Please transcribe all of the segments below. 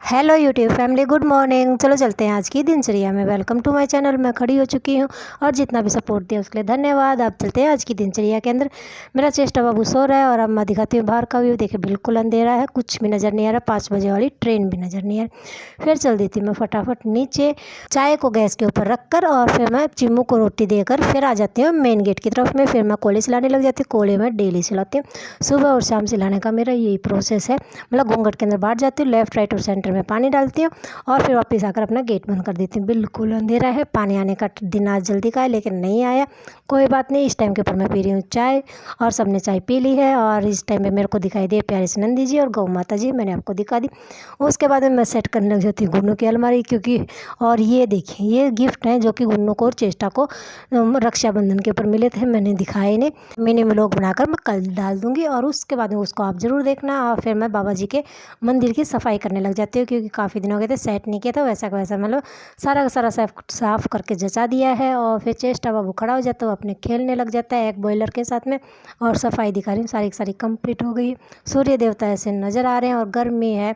Hello YouTube family, good morning. चलो चलते हैं आज की दिनचर्या में। Welcome to my channel. मैं खड़ी हो चुकी हूँ और जितना भी सपोर्ट दिया उसके लिए धन्यवाद। आप चलते हैं आज की दिनचर्या के अंदर। मेरा चेष्टा बाबू सो रहा है और अब मैं दिखाती हूँ बाहर का व्यू। देखिए बिल्कुल अंधेरा है, कुछ भी नज़र नहीं आ रहा। 5 बजे वाली ट्रेन भी नज़र नहीं आ रही। फिर चल देती मैं फटाफट नीचे, चाय को गैस के ऊपर रख कर और फिर मैं चिम्मू को रोटी देकर फिर आ जाती हूँ मेन गेट की तरफ में। फिर मैं कोले सिलाने लग जाती हूँ। कोले में डेली सिलाती हूँ, सुबह और शाम सिलाने का मेरा यही प्रोसेस है। मतलब घूंघट के अंदर बांट जाती हूँ, लेफ्ट राइट और सेंटर में पानी डालती हूँ और फिर वापस आकर अपना गेट बंद कर देती हूँ। बिल्कुल अंधेरा है। पानी आने का दिन आज जल्दी का है लेकिन नहीं आया, कोई बात नहीं। इस टाइम के ऊपर मैं पी रही हूँ चाय और सबने चाय पी ली है। और इस टाइम में मेरे को दिखाई दे प्यारे से नंदी जी और गौ माता जी, मैंने आपको दिखा दी। उसके बाद में मैं सेट करने लग जाती हूँ गुन्नू की अलमारी, क्योंकि और ये देखिए ये गिफ्ट हैं जो कि गुन्नू को और चेष्टा को रक्षाबंधन के ऊपर मिले थे। मैंने दिखाए नहीं, मिनी व्लॉग बनाकर मैं कल डाल दूँगी। और उसके बाद में उसको आप ज़रूर देखना। और फिर मैं बाबा जी के मंदिर की सफाई करने लग जाती हूँ, क्योंकि काफ़ी दिन हो गए थे सेट नहीं किया था। वैसा का वैसा मतलब सारा का सारा साफ करके जचा दिया है। और फिर चेष्टा बाबू खड़ा हो जाता है, वो अपने खेलने लग जाता है एक बॉयलर के साथ में। और सफाई दिखा रही हूँ, सारी की सारी कंप्लीट हो गई। सूर्य देवता ऐसे नज़र आ रहे हैं और गर्मी है।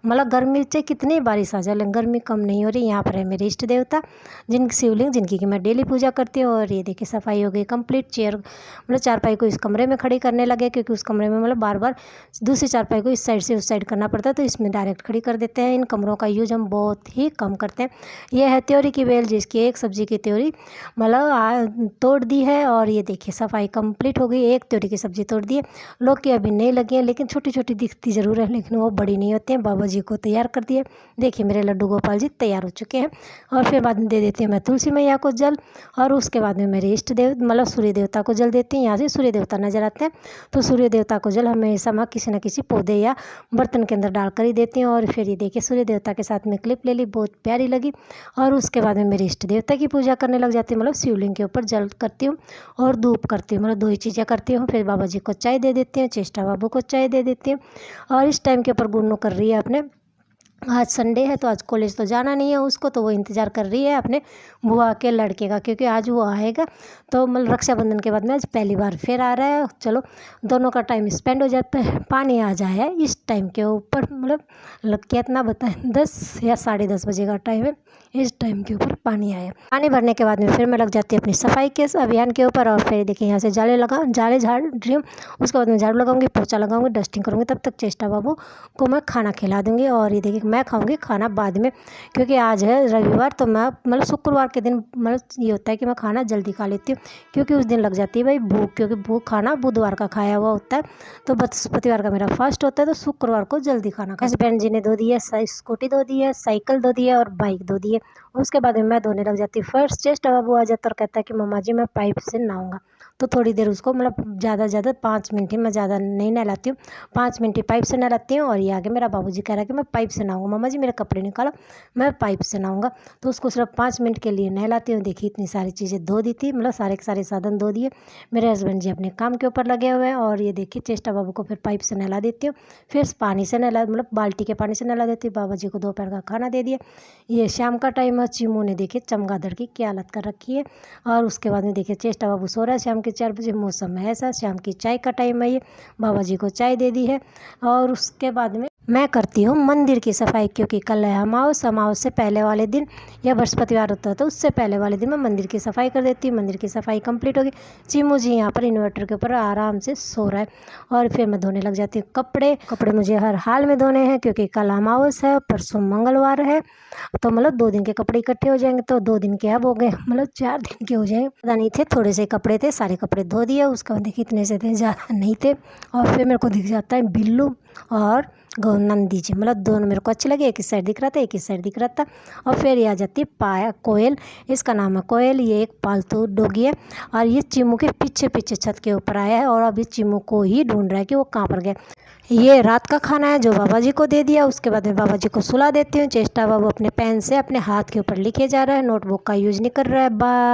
मतलब गर्मी से कितनी बारिश आ जाए लेकिन गर्मी कम नहीं हो रही। यहाँ पर है मेरे इष्ट देवता, जिनकी शिवलिंग, जिनकी कि मैं डेली पूजा करती हूँ। और ये देखिए सफाई हो गई कंप्लीट। चेयर मतलब चारपाई को इस कमरे में खड़ी करने लगे, क्योंकि उस कमरे में मतलब बार बार दूसरी चारपाई को इस साइड से उस साइड करना पड़ता है, तो इसमें डायरेक्ट खड़ी कर देते हैं। इन कमरों का यूज हम बहुत ही कम करते हैं। ये है त्योरी की बेल, जिसकी एक सब्जी की त्योरी मतलब तोड़ दी है। और ये देखिए सफाई कंप्लीट हो गई। एक त्योरी की सब्जी तोड़ दी है। लौकी अभी नहीं लगी है लेकिन छोटी छोटी दिखती ज़रूर है, लेकिन वो बड़ी नहीं होती हैं। बाबा जी को तैयार कर दिए। देखिए मेरे लड्डू गोपाल जी तैयार हो चुके हैं। और फिर बाद में दे देती हूँ मैं तुलसी मैया को जल। और उसके बाद में मेरे इष्ट देव मतलब सूर्य देवता को जल देती हूँ। यहाँ से सूर्य देवता नजर आते हैं, तो सूर्य देवता को जल हमेशा मैं किसी न किसी पौधे या बर्तन के अंदर डालकर ही देती हूँ। और फिर ये देखिए सूर्य देवता के साथ में क्लिप ले ली, बहुत प्यारी लगी। और उसके बाद में मेरे इष्ट देवता की पूजा करने लग जाती हूँ। मतलब शिवलिंग के ऊपर जल करती हूँ और धूप करती हूँ, मतलब 2 ही चीज़ें करती हूँ। फिर बाबा जी को चाय दे देती हूँ, चेष्टा बाबू को चाय दे देती हूँ। और इस टाइम के ऊपर गुन्नू कर रही है अपने, आज संडे है तो आज कॉलेज तो जाना नहीं है उसको, तो वो इंतज़ार कर रही है अपने बुआ के लड़के का, क्योंकि आज वो आएगा। तो मतलब रक्षाबंधन के बाद में आज पहली बार फिर आ रहा है। चलो दोनों का टाइम स्पेंड हो जाता है। पानी आ जाए इस टाइम के ऊपर, मतलब कितना बताएं, 10 या 10:30 बजे का टाइम है। इस टाइम के ऊपर पानी आया। पानी भरने के बाद में फिर मैं लग जाती हूँ अपनी सफाई के अभियान के ऊपर। और फिर देखिए यहाँ से जाले झाड़ रही हूँ। उसके बाद में झाड़ू लगाऊंगी, पोछा लगाऊंगी, डस्टिंग करूँगी। तब तक चेष्टा बाबू को मैं खाना खिला दूँगी। और ये देखिए मैं खाऊंगी खाना बाद में, क्योंकि आज है रविवार। तो मैं मतलब शुक्रवार के दिन मतलब ये होता है कि मैं खाना जल्दी खा लेती हूँ, क्योंकि उस दिन लग जाती है भाई भूख, क्योंकि भूख खाना बुधवार का खाया हुआ होता है। तो बृहस्पतिवार का मेरा फास्ट होता है, तो शुक्रवार को जल्दी खाना खा। हस्बैंड जी ने धो दी है, स्कूटी धो दी है, साइकिल धो दी है और बाइक धो दी है। उसके बाद में मैं धोने लग जाती हूँ। फर्स्ट चेस्ट बाबू आ जाता और कहता है कि मम्मा जी मैं पाइप से नहाऊंगा। तो थोड़ी देर उसको मतलब ज़्यादा 5 मिनट ही, मैं ज़्यादा नहीं नहलाती हूँ, 5 मिनट ही पाइप से नहलाती हूँ। और ये आगे मेरा बाबूजी कह रहा है कि मैं पाइप से नहाऊंगा, मम्मा जी मेरे कपड़े निकालो मैं पाइप से नहाऊंगा। तो उसको सिर्फ 5 मिनट के लिए नहलाती हूँ। देखिए इतनी सारी चीज़ें धो दी थी, मतलब सारे के सारे साधन धो दिए। मेरे हस्बैंड जी अपने काम के ऊपर लगे हुए हैं। और ये देखिए चेष्टा बाबू को फिर पाइप से नहला देती हूँ, फिर पानी से नहला मतलब बाल्टी के पानी से नहला देती हूँ। बाबा जी को दोपहर का खाना दे दिया। ये शाम का टाइम है। चिमू ने देखिए चमगादड़ की क्या हालत कर रखी है। और उसके बाद में देखिए चेष्टा बाबू सो रहा है। शाम के 4 बजे मौसम है ऐसा, शाम की चाय का टाइम है। ये बाबा जी को चाय दे दी है। और उसके बाद में मैं करती हूँ मंदिर की सफाई, क्योंकि कल है अमावस। अमावस से पहले वाले दिन या बृहस्पतिवार होता है तो उससे पहले वाले दिन मैं मंदिर की सफाई कर देती हूँ। मंदिर की सफाई कंप्लीट होगी। चिमू जी यहाँ पर इन्वर्टर के ऊपर आराम से सो रहा है। और फिर मैं धोने लग जाती हूँ कपड़े मुझे हर हाल में धोने हैं, क्योंकि कल अमावस है, परसों मंगलवार है। तो मतलब 2 दिन के कपड़े इकट्ठे हो जाएंगे, तो 2 दिन के अब हो गए, मतलब 4 दिन के हो जाएंगे। पता नहीं थे, थोड़े से कपड़े थे, सारे कपड़े धो दिए। उसके बाद देखिए इतने से थे, ज़्यादा नहीं थे। और फिर मेरे को दिख जाता है बिल्लू और नंदी जी, मतलब दोनों मेरे को अच्छे लगे। एक इस साइड दिख रहा था, एक इस साइड दिख रहा था। और फिर ये आ जाती है पाया कोयल, इसका नाम है कोयल। ये एक पालतू डॉगी है और ये चिमू के पीछे पीछे छत के ऊपर आया है और अभी चिमू को ही ढूंढ रहा है कि वो कहाँ पर गया। ये रात का खाना है जो बाबा जी को दे दिया। उसके बाद में बाबा जी को सुला देती हूँ। चेष्टा बाबू अपने पेन से अपने हाथ के ऊपर लिखे जा रहा है, नोटबुक का यूज नहीं कर रहा है। बाय।